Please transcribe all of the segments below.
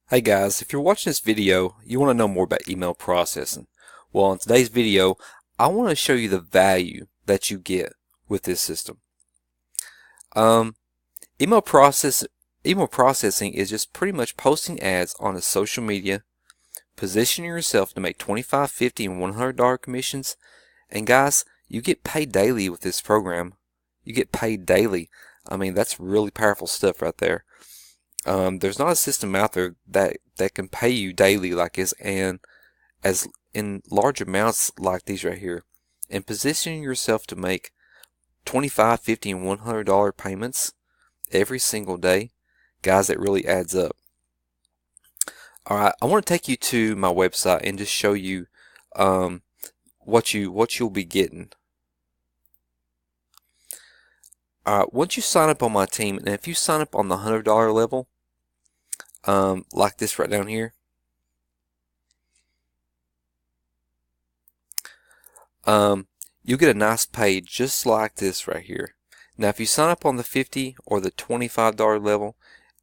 Hey guys, if you're watching this video, you want to know more about email processing. Well, in today's video, I want to show you the value that you get with this system. Um, email process, Email processing is just pretty much posting ads on a social media, positioning yourself to make 25, 50, and $100 commissions. And guys, you get paid daily with this program. You get paid daily. I mean, that's really powerful stuff right there. There's not a system out there that can pay you daily like as in large amounts like these right here, and positioning yourself to make 25, 50, and $100 payments every single day, guys, that really adds up. All right, I want to take you to my website and just show you what you'll be getting. All right, once you sign up on my team, and if you sign up on the $100 level, like this right down here. You get a nice page just like this right here. Now, if you sign up on the 50 or the $25 level,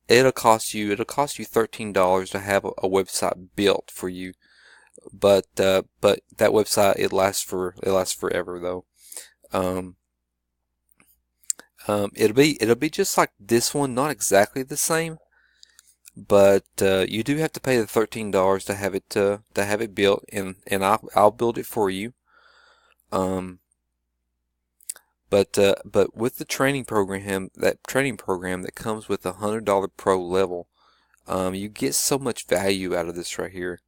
it'll cost you $13 to have a website built for you. But that website it lasts forever though. It'll be just like this one, not exactly the same, but you do have to pay the $13 to have it built, and I'll build it for you. But with the training program, that comes with a $100 pro level, you get so much value out of this right here.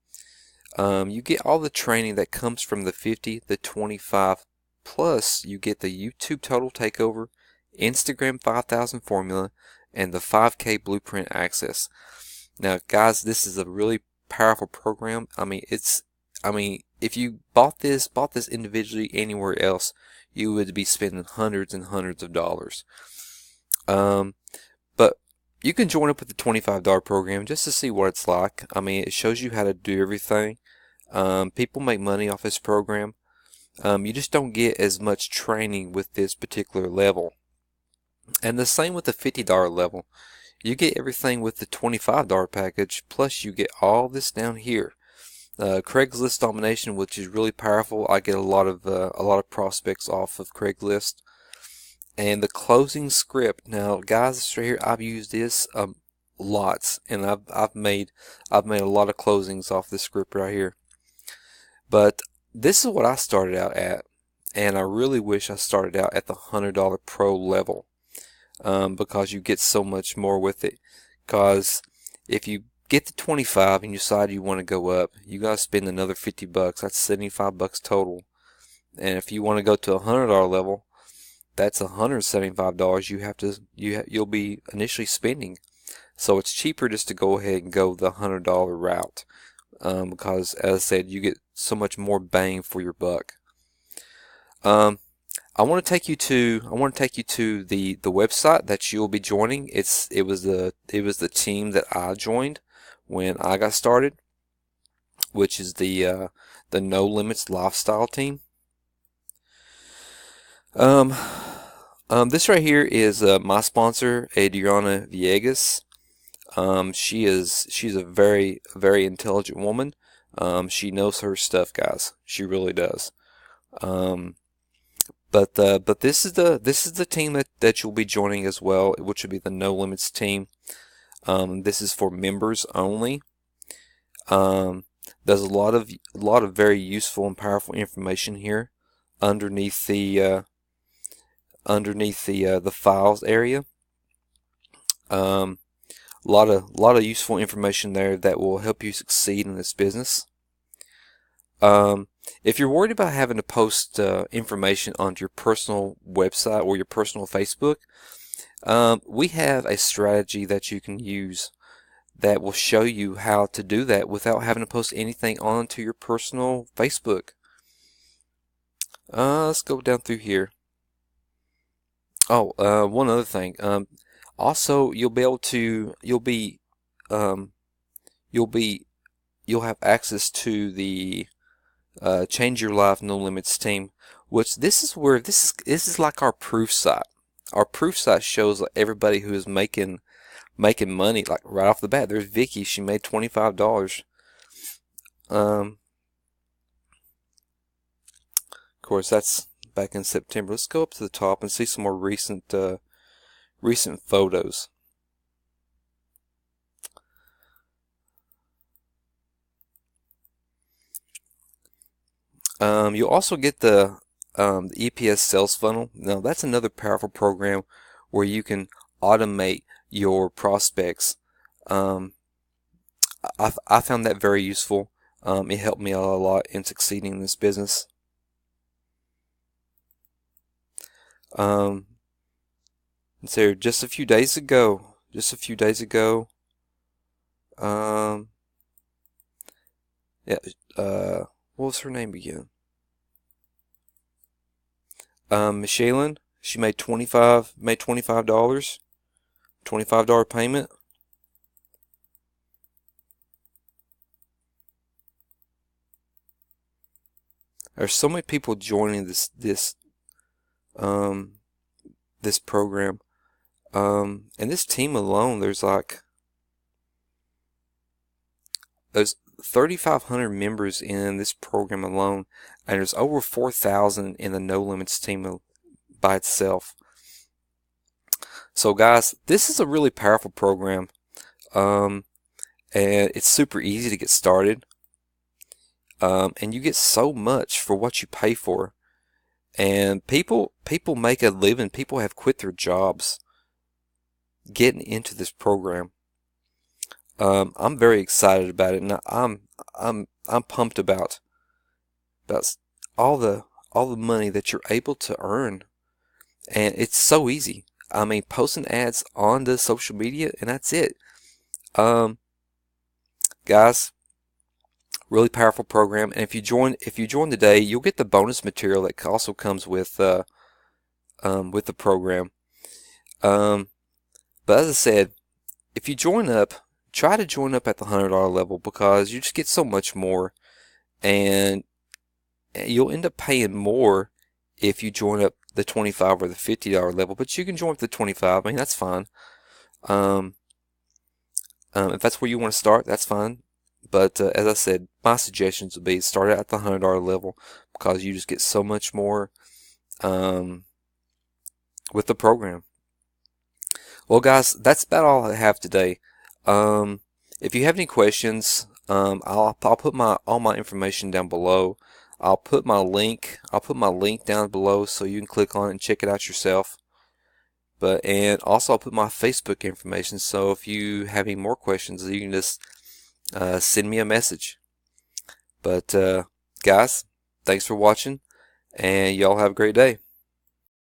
You get all the training that comes from the 50, the 25, plus you get the YouTube total takeover, Instagram 5000 formula, and the 5K blueprint access. Now, guys, this is a really powerful program. I mean, if you bought this individually anywhere else, you would be spending hundreds and hundreds of dollars. But you can join up with the $25 program just to see what it's like. I mean, it shows you how to do everything. People make money off this program. You just don't get as much training with this particular level. And the same with the $50 level. You get everything with the $25 package, plus you get all this down here. Craigslist domination, which is really powerful. I get a lot of prospects off of Craigslist. And the closing script. Now, guys, this right here, I've used this lots, and I've made a lot of closings off this script right here. But this is what I started out at, and I really wish I started out at the $100 pro level, because you get so much more with it. Because if you get to 25 and you decide you want to go up, you gotta spend another 50 bucks. That's 75 bucks total. And if you want to go to a $100 level, that's $175 you'll be initially spending. So it's cheaper just to go ahead and go the $100 route, because as I said, you get so much more bang for your buck. I want to take you to the website that you'll be joining. It was the team that I joined when I got started, which is the No Limits Lifestyle team. This right here is my sponsor, Adriana Villegas. She's a very intelligent woman. She knows her stuff, guys. She really does. But this is the team that you'll be joining as well, which will be the No Limits team. This is for members only. There's a lot of very useful and powerful information here underneath the files area. A lot of useful information there that will help you succeed in this business. If you're worried about having to post information onto your personal website or your personal Facebook, we have a strategy that you can use that will show you how to do that without having to post anything onto your personal Facebook. Let's go down through here. Oh, one other thing. Also, you'll have access to the Change Your Life No Limits team, which this is like our proof site. Our proof site shows everybody who is making making money like right off the bat. There's Vicky. She made $25. Of course, that's back in September. Let's go up to the top and see some more recent photos. You'll also get the EPS sales funnel. Now that's another powerful program where you can automate your prospects. I found that very useful. It helped me out a lot in succeeding in this business. So just a few days ago, yeah, what was her name again? Michelin. She made $25 $25 payment. There's so many people joining this program. And this team alone, there's 3,500 members in this program alone, and there's over 4,000 in the No Limits team by itself. So guys, this is a really powerful program, and it's super easy to get started, and you get so much for what you pay for. And people make a living. People have quit their jobs getting into this program. I'm very excited about it, and I'm pumped about all the money that you're able to earn, and it's so easy. I mean, posting ads on the social media, and that's it. Guys, really powerful program, and if you join today, you'll get the bonus material that also comes with the program. But as I said, if you join up, try to join up at the $100 level, because you just get so much more, and you'll end up paying more if you join up the $25 or the $50 level. But you can join up the $25. I mean, that's fine. If that's where you want to start, that's fine. But as I said, my suggestions would be start at the $100 level, because you just get so much more with the program. Well, guys, that's about all I have today. If you have any questions, I'll put all my information down below. I'll put my link down below, so you can click on it and check it out yourself. And also I'll put my Facebook information, so if you have any more questions, you can just send me a message. But guys, thanks for watching, and y'all have a great day.